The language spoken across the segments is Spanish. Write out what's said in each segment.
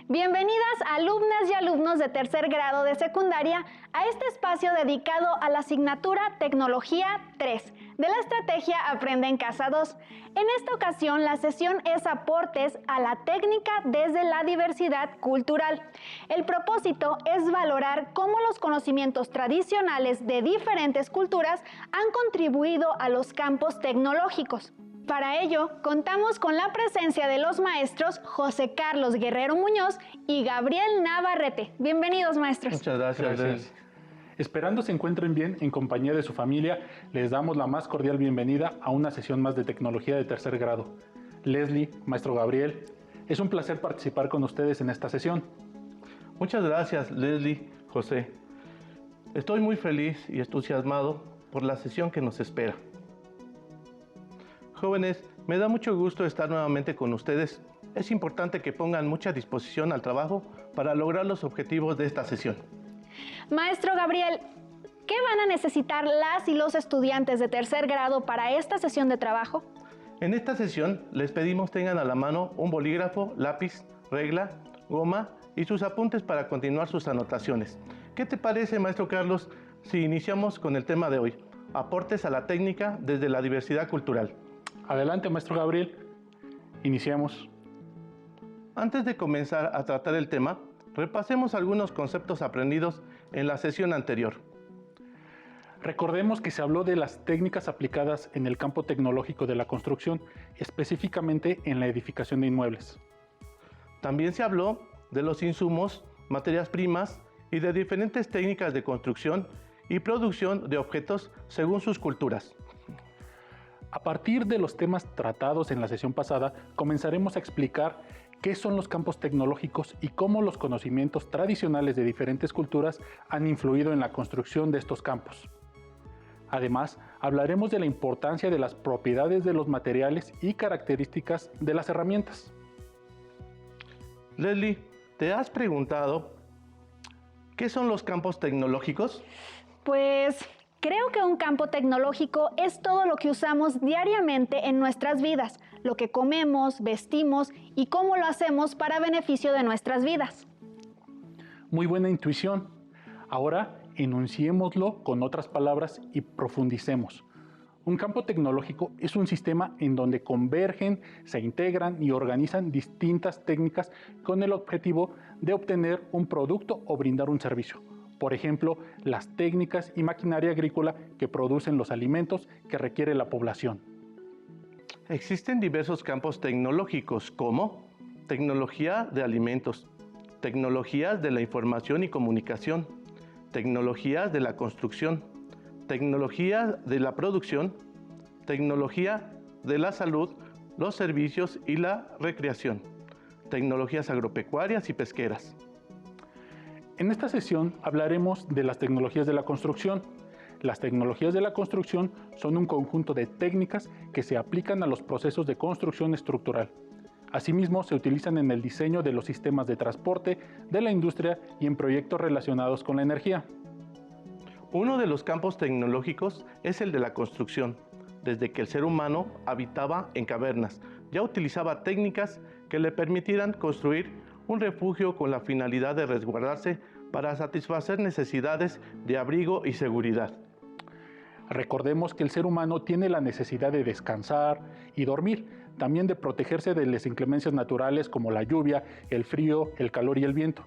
Bienvenidas alumnas y alumnos de tercer grado de secundaria a este espacio dedicado a la asignatura Tecnología 3 de la estrategia Aprende en Casa 2. En esta ocasión la sesión es aportes a la técnica desde la diversidad cultural. El propósito es valorar cómo los conocimientos tradicionales de diferentes culturas han contribuido a los campos tecnológicos. Para ello, contamos con la presencia de los maestros José Carlos Guerrero Muñoz y Gabriel Navarrete. Bienvenidos, maestros. Muchas gracias. Esperando se encuentren bien en compañía de su familia, les damos la más cordial bienvenida a una sesión más de tecnología de tercer grado. Leslie, maestro Gabriel, es un placer participar con ustedes en esta sesión. Muchas gracias, Leslie, José. Estoy muy feliz y entusiasmado por la sesión que nos espera. Jóvenes, me da mucho gusto estar nuevamente con ustedes. Es importante que pongan mucha disposición al trabajo para lograr los objetivos de esta sesión. Maestro Gabriel, ¿qué van a necesitar las y los estudiantes de tercer grado para esta sesión de trabajo? En esta sesión les pedimos tengan a la mano un bolígrafo, lápiz, regla, goma y sus apuntes para continuar sus anotaciones. ¿Qué te parece, maestro Carlos, si iniciamos con el tema de hoy? Aportes a la técnica desde la diversidad cultural. Adelante, maestro Gabriel. Iniciamos. Antes de comenzar a tratar el tema, repasemos algunos conceptos aprendidos en la sesión anterior. Recordemos que se habló de las técnicas aplicadas en el campo tecnológico de la construcción, específicamente en la edificación de inmuebles. También se habló de los insumos, materias primas y de diferentes técnicas de construcción y producción de objetos según sus culturas. A partir de los temas tratados en la sesión pasada, comenzaremos a explicar qué son los campos tecnológicos y cómo los conocimientos tradicionales de diferentes culturas han influido en la construcción de estos campos. Además, hablaremos de la importancia de las propiedades de los materiales y características de las herramientas. Leslie, ¿te has preguntado qué son los campos tecnológicos? Pues creo que un campo tecnológico es todo lo que usamos diariamente en nuestras vidas, lo que comemos, vestimos y cómo lo hacemos para beneficio de nuestras vidas. Muy buena intuición. Ahora enunciémoslo con otras palabras y profundicemos. Un campo tecnológico es un sistema en donde convergen, se integran y organizan distintas técnicas con el objetivo de obtener un producto o brindar un servicio. Por ejemplo, las técnicas y maquinaria agrícola que producen los alimentos que requiere la población. Existen diversos campos tecnológicos como tecnología de alimentos, tecnologías de la información y comunicación, tecnologías de la construcción, tecnología de la producción, tecnología de la salud, los servicios y la recreación, tecnologías agropecuarias y pesqueras. En esta sesión hablaremos de las tecnologías de la construcción. Las tecnologías de la construcción son un conjunto de técnicas que se aplican a los procesos de construcción estructural. Asimismo, se utilizan en el diseño de los sistemas de transporte, de la industria y en proyectos relacionados con la energía. Uno de los campos tecnológicos es el de la construcción. Desde que el ser humano habitaba en cavernas, ya utilizaba técnicas que le permitieran construir un refugio con la finalidad de resguardarse para satisfacer necesidades de abrigo y seguridad. Recordemos que el ser humano tiene la necesidad de descansar y dormir, también de protegerse de las inclemencias naturales como la lluvia, el frío, el calor y el viento.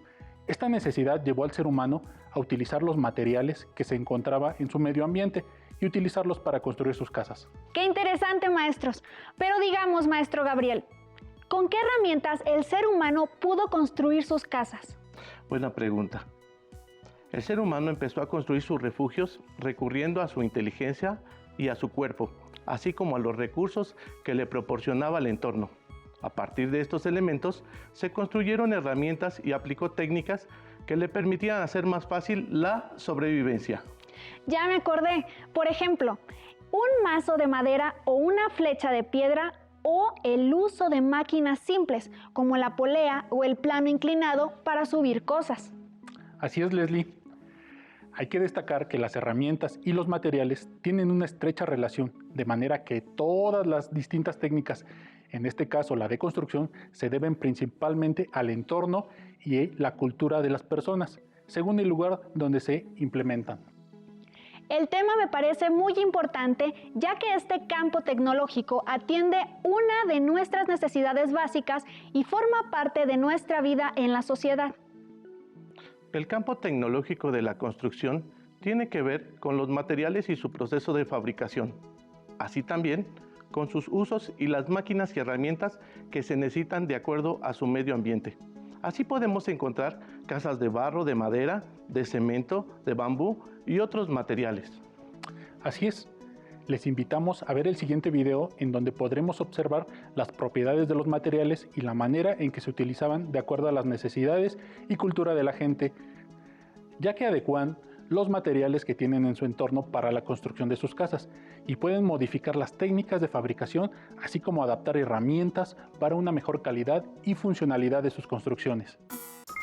Esta necesidad llevó al ser humano a utilizar los materiales que se encontraba en su medio ambiente y utilizarlos para construir sus casas. ¡Qué interesante, maestros! Pero digamos, maestro Gabriel, ¿con qué herramientas el ser humano pudo construir sus casas? Buena pregunta. El ser humano empezó a construir sus refugios recurriendo a su inteligencia y a su cuerpo, así como a los recursos que le proporcionaba el entorno. A partir de estos elementos, se construyeron herramientas y aplicó técnicas que le permitían hacer más fácil la sobrevivencia. Ya me acordé. Por ejemplo, un mazo de madera o una flecha de piedra o el uso de máquinas simples como la polea o el plano inclinado para subir cosas. Así es, Leslie. Hay que destacar que las herramientas y los materiales tienen una estrecha relación, de manera que todas las distintas técnicas, en este caso la de construcción, se deben principalmente al entorno y la cultura de las personas, según el lugar donde se implementan. El tema me parece muy importante, ya que este campo tecnológico atiende una de nuestras necesidades básicas y forma parte de nuestra vida en la sociedad. El campo tecnológico de la construcción tiene que ver con los materiales y su proceso de fabricación, así también con sus usos y las máquinas y herramientas que se necesitan de acuerdo a su medio ambiente. Así podemos encontrar casas de barro, de madera, de cemento, de bambú y otros materiales. Así es. Les invitamos a ver el siguiente video en donde podremos observar las propiedades de los materiales y la manera en que se utilizaban de acuerdo a las necesidades y cultura de la gente, ya que adecuan los materiales que tienen en su entorno para la construcción de sus casas y pueden modificar las técnicas de fabricación, así como adaptar herramientas para una mejor calidad y funcionalidad de sus construcciones.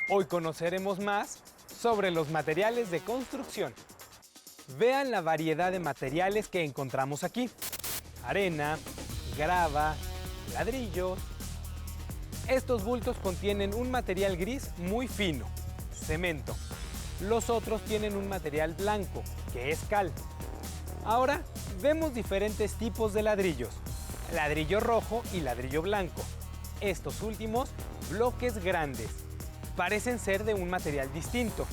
Hoy conoceremos más sobre los materiales de construcción. Vean la variedad de materiales que encontramos aquí: arena, grava, ladrillos. Estos bultos contienen un material gris muy fino, cemento. Los otros tienen un material blanco, que es cal. Ahora vemos diferentes tipos de ladrillos: ladrillo rojo y ladrillo blanco. Estos últimos, bloques grandes, parecen ser de un material distinto.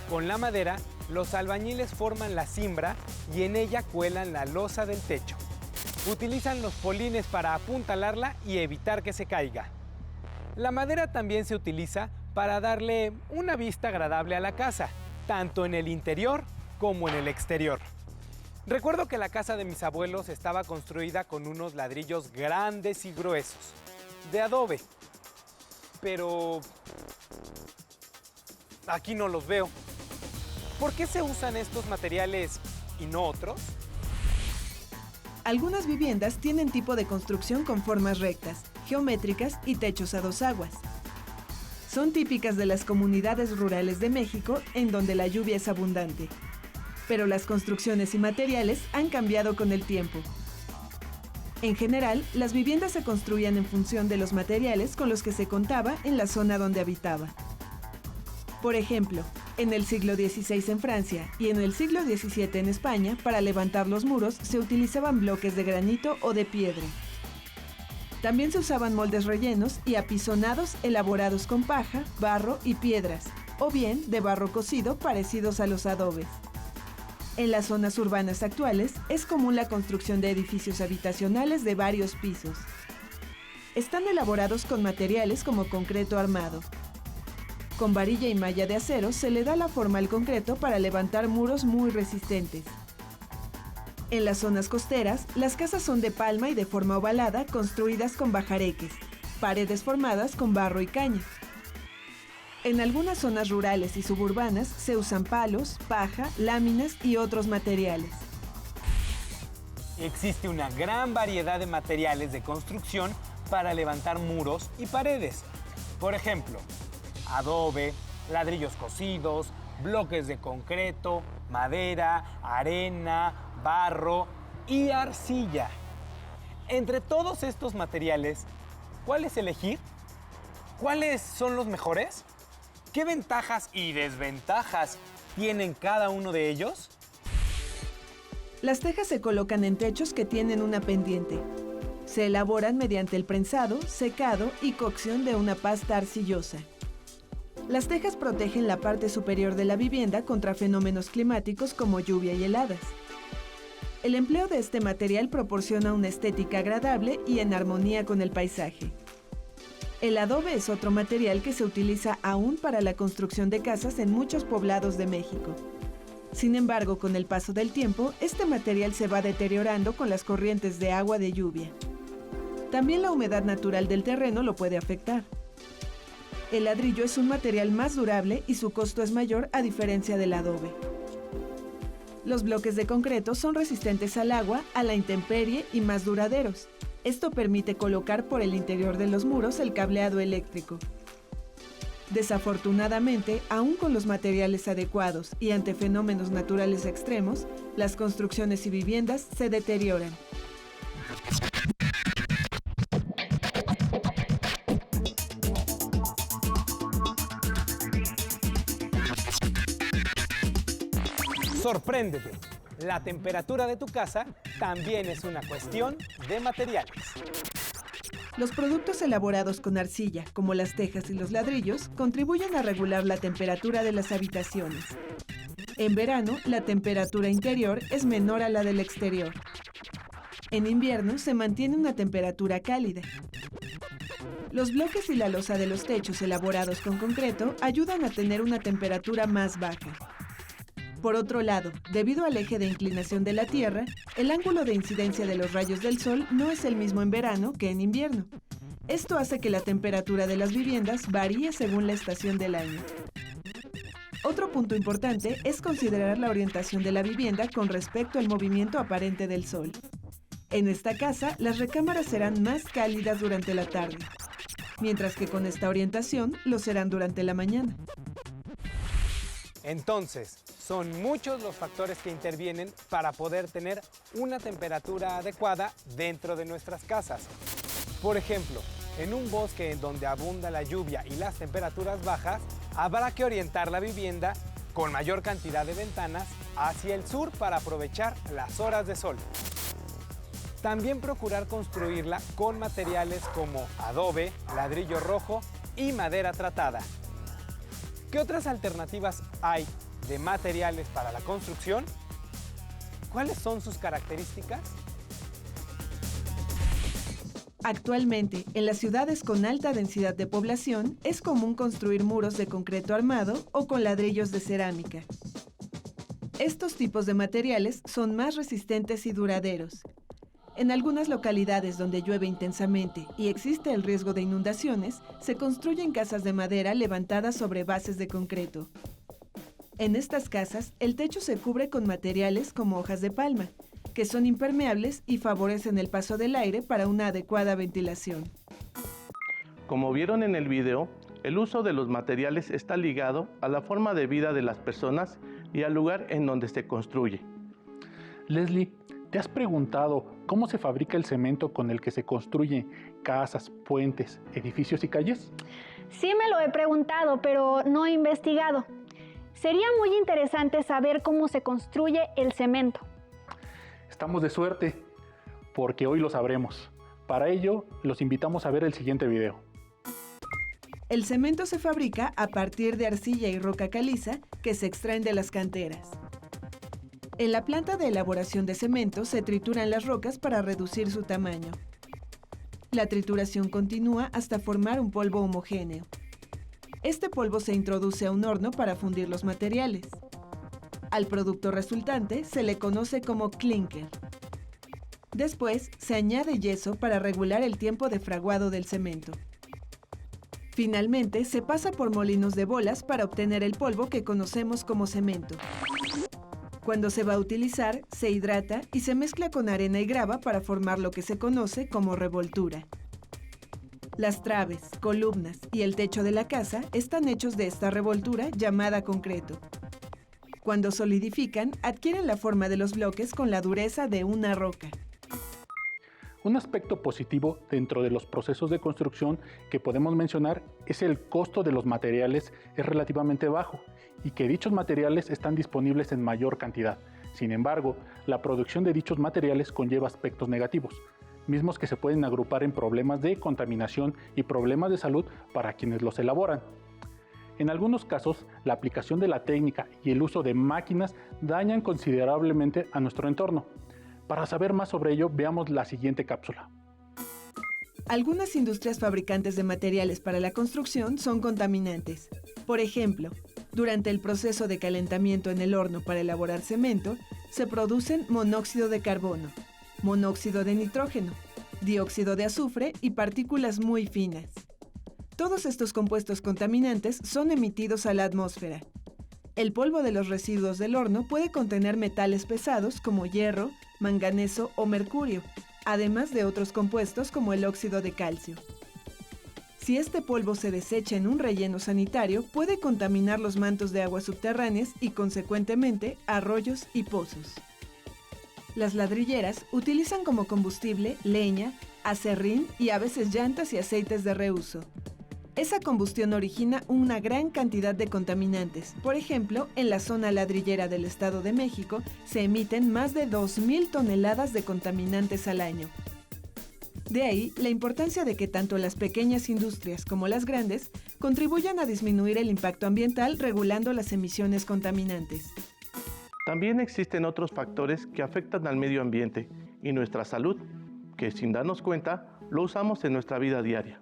Con la madera, los albañiles forman la cimbra y en ella cuelan la losa del techo. Utilizan los polines para apuntalarla y evitar que se caiga. La madera también se utiliza para darle una vista agradable a la casa, tanto en el interior como en el exterior. Recuerdo que la casa de mis abuelos estaba construida con unos ladrillos grandes y gruesos, de adobe. Pero aquí no los veo. ¿Por qué se usan estos materiales y no otros? Algunas viviendas tienen tipo de construcción con formas rectas, geométricas y techos a dos aguas. Son típicas de las comunidades rurales de México, en donde la lluvia es abundante. Pero las construcciones y materiales han cambiado con el tiempo. En general, las viviendas se construían en función de los materiales con los que se contaba en la zona donde habitaba. Por ejemplo, en el siglo XVI en Francia y en el siglo XVII en España, para levantar los muros se utilizaban bloques de granito o de piedra. También se usaban moldes rellenos y apisonados elaborados con paja, barro y piedras, o bien de barro cocido parecidos a los adobes. En las zonas urbanas actuales es común la construcción de edificios habitacionales de varios pisos. Están elaborados con materiales como concreto armado. Con varilla y malla de acero se le da la forma al concreto para levantar muros muy resistentes. En las zonas costeras, las casas son de palma y de forma ovalada, construidas con bajareques, paredes formadas con barro y caña. En algunas zonas rurales y suburbanas se usan palos, paja, láminas y otros materiales. Existe una gran variedad de materiales de construcción para levantar muros y paredes. Por ejemplo, adobe, ladrillos cocidos, bloques de concreto, madera, arena, barro y arcilla. Entre todos estos materiales, ¿cuáles elegir? ¿Cuáles son los mejores? ¿Qué ventajas y desventajas tienen cada uno de ellos? Las tejas se colocan en techos que tienen una pendiente. Se elaboran mediante el prensado, secado y cocción de una pasta arcillosa. Las tejas protegen la parte superior de la vivienda contra fenómenos climáticos como lluvia y heladas. El empleo de este material proporciona una estética agradable y en armonía con el paisaje. El adobe es otro material que se utiliza aún para la construcción de casas en muchos poblados de México. Sin embargo, con el paso del tiempo, este material se va deteriorando con las corrientes de agua de lluvia. También la humedad natural del terreno lo puede afectar. El ladrillo es un material más durable y su costo es mayor a diferencia del adobe. Los bloques de concreto son resistentes al agua, a la intemperie y más duraderos. Esto permite colocar por el interior de los muros el cableado eléctrico. Desafortunadamente, aún con los materiales adecuados y ante fenómenos naturales extremos, las construcciones y viviendas se deterioran. Sorpréndete. La temperatura de tu casa también es una cuestión de materiales. Los productos elaborados con arcilla, como las tejas y los ladrillos, contribuyen a regular la temperatura de las habitaciones. En verano, la temperatura interior es menor a la del exterior. En invierno, se mantiene una temperatura cálida. Los bloques y la losa de los techos elaborados con concreto ayudan a tener una temperatura más baja. Por otro lado, debido al eje de inclinación de la Tierra, el ángulo de incidencia de los rayos del Sol no es el mismo en verano que en invierno. Esto hace que la temperatura de las viviendas varíe según la estación del año. Otro punto importante es considerar la orientación de la vivienda con respecto al movimiento aparente del Sol. En esta casa, las recámaras serán más cálidas durante la tarde, mientras que con esta orientación lo serán durante la mañana. Entonces, son muchos los factores que intervienen para poder tener una temperatura adecuada dentro de nuestras casas. Por ejemplo, en un bosque en donde abunda la lluvia y las temperaturas bajas, habrá que orientar la vivienda con mayor cantidad de ventanas hacia el sur para aprovechar las horas de sol. También procurar construirla con materiales como adobe, ladrillo rojo y madera tratada. ¿Qué otras alternativas hay de materiales para la construcción? ¿Cuáles son sus características? Actualmente, en las ciudades con alta densidad de población, es común construir muros de concreto armado o con ladrillos de cerámica. Estos tipos de materiales son más resistentes y duraderos. En algunas localidades donde llueve intensamente y existe el riesgo de inundaciones, se construyen casas de madera levantadas sobre bases de concreto. En estas casas, el techo se cubre con materiales como hojas de palma, que son impermeables y favorecen el paso del aire para una adecuada ventilación. Como vieron en el video, el uso de los materiales está ligado a la forma de vida de las personas y al lugar en donde se construye. Leslie, ¿te has preguntado cómo se fabrica el cemento con el que se construyen casas, puentes, edificios y calles? Sí me lo he preguntado, pero no he investigado. Sería muy interesante saber cómo se construye el cemento. Estamos de suerte, porque hoy lo sabremos. Para ello, los invitamos a ver el siguiente video. El cemento se fabrica a partir de arcilla y roca caliza que se extraen de las canteras. En la planta de elaboración de cemento se trituran las rocas para reducir su tamaño. La trituración continúa hasta formar un polvo homogéneo. Este polvo se introduce a un horno para fundir los materiales. Al producto resultante se le conoce como clinker. Después se añade yeso para regular el tiempo de fraguado del cemento. Finalmente se pasa por molinos de bolas para obtener el polvo que conocemos como cemento. Cuando se va a utilizar, se hidrata y se mezcla con arena y grava para formar lo que se conoce como revoltura. Las traves, columnas y el techo de la casa están hechos de esta revoltura llamada concreto. Cuando solidifican, adquieren la forma de los bloques con la dureza de una roca. Un aspecto positivo dentro de los procesos de construcción que podemos mencionar es el costo de los materiales es relativamente bajo y que dichos materiales están disponibles en mayor cantidad. Sin embargo, la producción de dichos materiales conlleva aspectos negativos, mismos que se pueden agrupar en problemas de contaminación y problemas de salud para quienes los elaboran. En algunos casos, la aplicación de la técnica y el uso de máquinas dañan considerablemente a nuestro entorno. Para saber más sobre ello, veamos la siguiente cápsula. Algunas industrias fabricantes de materiales para la construcción son contaminantes. Por ejemplo, durante el proceso de calentamiento en el horno para elaborar cemento, se producen monóxido de carbono, monóxido de nitrógeno, dióxido de azufre y partículas muy finas. Todos estos compuestos contaminantes son emitidos a la atmósfera. El polvo de los residuos del horno puede contener metales pesados como hierro, manganeso o mercurio, además de otros compuestos como el óxido de calcio. Si este polvo se desecha en un relleno sanitario, puede contaminar los mantos de aguas subterráneas y, consecuentemente, arroyos y pozos. Las ladrilleras utilizan como combustible leña, aserrín y a veces llantas y aceites de reuso. Esa combustión origina una gran cantidad de contaminantes. Por ejemplo, en la zona ladrillera del Estado de México se emiten más de 2.000 toneladas de contaminantes al año. De ahí la importancia de que tanto las pequeñas industrias como las grandes contribuyan a disminuir el impacto ambiental regulando las emisiones contaminantes. También existen otros factores que afectan al medio ambiente y nuestra salud, que sin darnos cuenta lo usamos en nuestra vida diaria.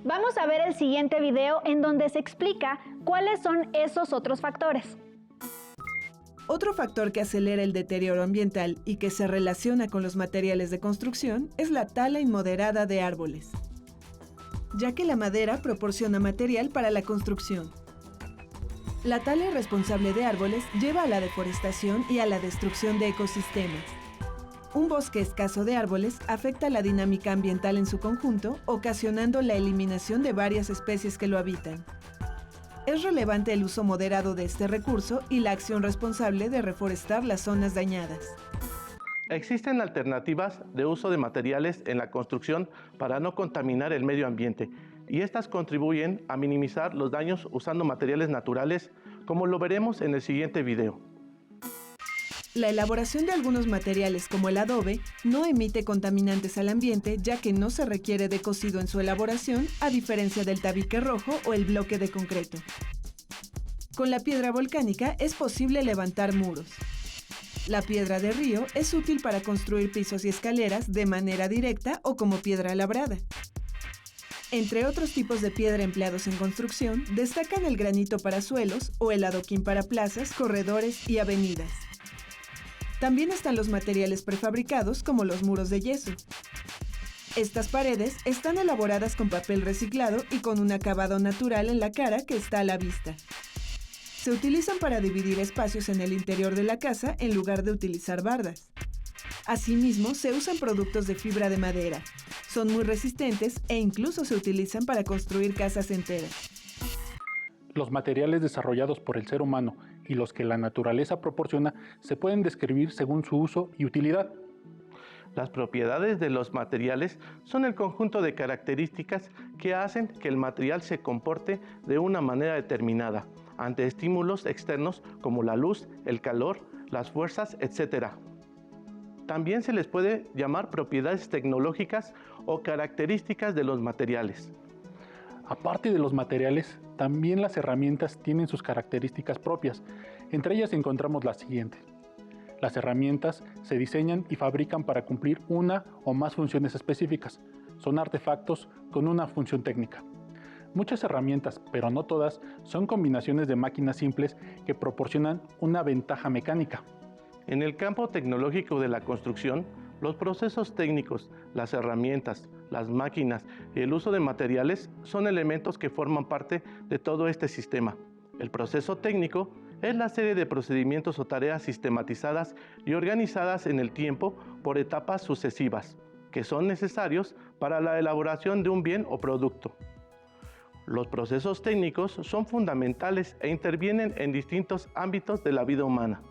Vamos a ver el siguiente video en donde se explica cuáles son esos otros factores. Otro factor que acelera el deterioro ambiental y que se relaciona con los materiales de construcción es la tala inmoderada de árboles, ya que la madera proporciona material para la construcción. La tala irresponsable de árboles lleva a la deforestación y a la destrucción de ecosistemas. Un bosque escaso de árboles afecta la dinámica ambiental en su conjunto, ocasionando la eliminación de varias especies que lo habitan. Es relevante el uso moderado de este recurso y la acción responsable de reforestar las zonas dañadas. Existen alternativas de uso de materiales en la construcción para no contaminar el medio ambiente, y estas contribuyen a minimizar los daños usando materiales naturales, como lo veremos en el siguiente video. La elaboración de algunos materiales como el adobe no emite contaminantes al ambiente, ya que no se requiere de cocido en su elaboración, a diferencia del tabique rojo o el bloque de concreto. Con la piedra volcánica es posible levantar muros. La piedra de río es útil para construir pisos y escaleras de manera directa o como piedra labrada. Entre otros tipos de piedra empleados en construcción, destacan el granito para suelos o el adoquín para plazas, corredores y avenidas. También están los materiales prefabricados como los muros de yeso. Estas paredes están elaboradas con papel reciclado y con un acabado natural en la cara que está a la vista. Se utilizan para dividir espacios en el interior de la casa en lugar de utilizar bardas. Asimismo, se usan productos de fibra de madera. Son muy resistentes e incluso se utilizan para construir casas enteras. Los materiales desarrollados por el ser humano y los que la naturaleza proporciona se pueden describir según su uso y utilidad. Las propiedades de los materiales son el conjunto de características que hacen que el material se comporte de una manera determinada ante estímulos externos como la luz, el calor, las fuerzas, etc. También se les puede llamar propiedades tecnológicas o características de los materiales. Aparte de los materiales, también las herramientas tienen sus características propias. Entre ellas encontramos las siguientes. Las herramientas se diseñan y fabrican para cumplir una o más funciones específicas. Son artefactos con una función técnica. Muchas herramientas, pero no todas, son combinaciones de máquinas simples que proporcionan una ventaja mecánica. En el campo tecnológico de la construcción, los procesos técnicos, las herramientas, las máquinas y el uso de materiales son elementos que forman parte de todo este sistema. El proceso técnico es la serie de procedimientos o tareas sistematizadas y organizadas en el tiempo por etapas sucesivas, que son necesarios para la elaboración de un bien o producto. Los procesos técnicos son fundamentales e intervienen en distintos ámbitos de la vida humana.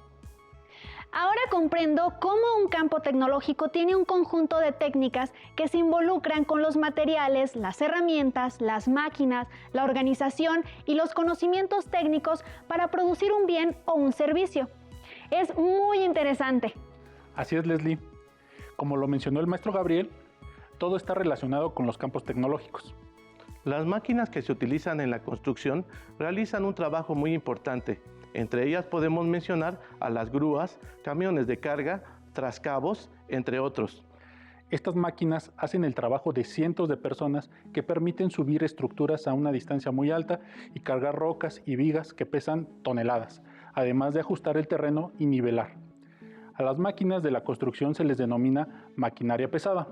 Ahora comprendo cómo un campo tecnológico tiene un conjunto de técnicas que se involucran con los materiales, las herramientas, las máquinas, la organización y los conocimientos técnicos para producir un bien o un servicio. Es muy interesante. Así es, Leslie. Como lo mencionó el maestro Gabriel, todo está relacionado con los campos tecnológicos. Las máquinas que se utilizan en la construcción realizan un trabajo muy importante. Entre ellas podemos mencionar a las grúas, camiones de carga, trascabos, entre otros. Estas máquinas hacen el trabajo de cientos de personas que permiten subir estructuras a una distancia muy alta y cargar rocas y vigas que pesan toneladas, además de ajustar el terreno y nivelar. A las máquinas de la construcción se les denomina maquinaria pesada.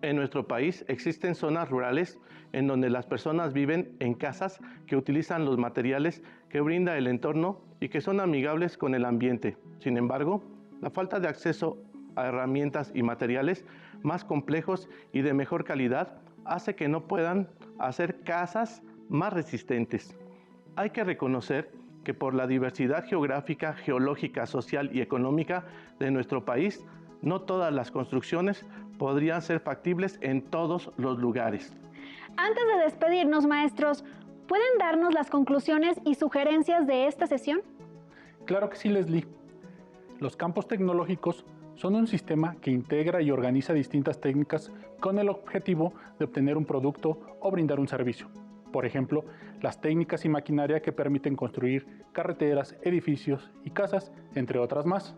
En nuestro país existen zonas rurales en donde las personas viven en casas que utilizan los materiales que brinda el entorno y que son amigables con el ambiente. Sin embargo, la falta de acceso a herramientas y materiales más complejos y de mejor calidad hace que no puedan hacer casas más resistentes. Hay que reconocer que por la diversidad geográfica, geológica, social y económica de nuestro país, no todas las construcciones podrían ser factibles en todos los lugares. Antes de despedirnos, maestros, ¿pueden darnos las conclusiones y sugerencias de esta sesión? Claro que sí, Leslie. Los campos tecnológicos son un sistema que integra y organiza distintas técnicas con el objetivo de obtener un producto o brindar un servicio. Por ejemplo, las técnicas y maquinaria que permiten construir carreteras, edificios y casas, entre otras más.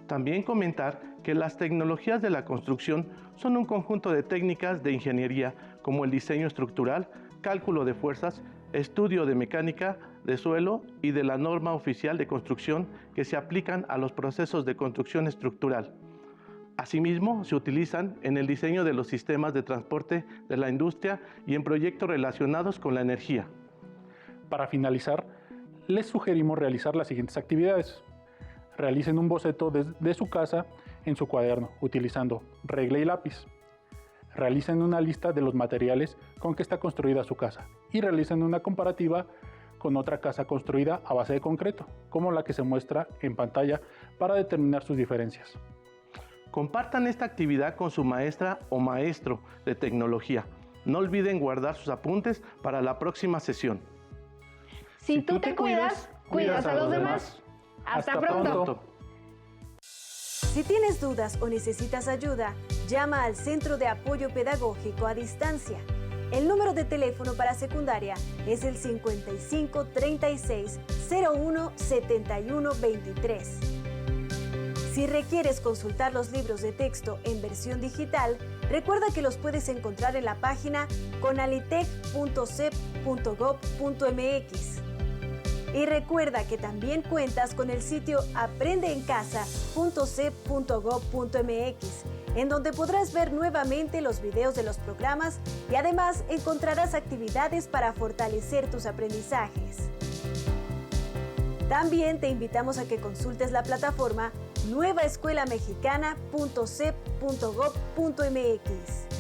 También comentar que las tecnologías de la construcción son un conjunto de técnicas de ingeniería como el diseño estructural, cálculo de fuerzas, estudio de mecánica de suelo y de la norma oficial de construcción que se aplican a los procesos de construcción estructural. Asimismo, se utilizan en el diseño de los sistemas de transporte de la industria y en proyectos relacionados con la energía. Para finalizar, les sugerimos realizar las siguientes actividades. Realicen un boceto de su casa en su cuaderno utilizando regla y lápiz. Realicen una lista de los materiales con que está construida su casa y realicen una comparativa con otra casa construida a base de concreto, como la que se muestra en pantalla, para determinar sus diferencias. Compartan esta actividad con su maestra o maestro de tecnología. No olviden guardar sus apuntes para la próxima sesión. Si tú te cuidas, cuidas a los demás. Hasta pronto. Si tienes dudas o necesitas ayuda, llama al Centro de Apoyo Pedagógico a Distancia. El número de teléfono para secundaria es el 55 36 01 71 23. Si requieres consultar los libros de texto en versión digital, recuerda que los puedes encontrar en la página conalitec.cep.gov.mx. Y recuerda que también cuentas con el sitio aprendeencasa.cep.gov.mx, en donde podrás ver nuevamente los videos de los programas y además encontrarás actividades para fortalecer tus aprendizajes. También te invitamos a que consultes la plataforma nuevaescuelamexicana.cep.gov.mx.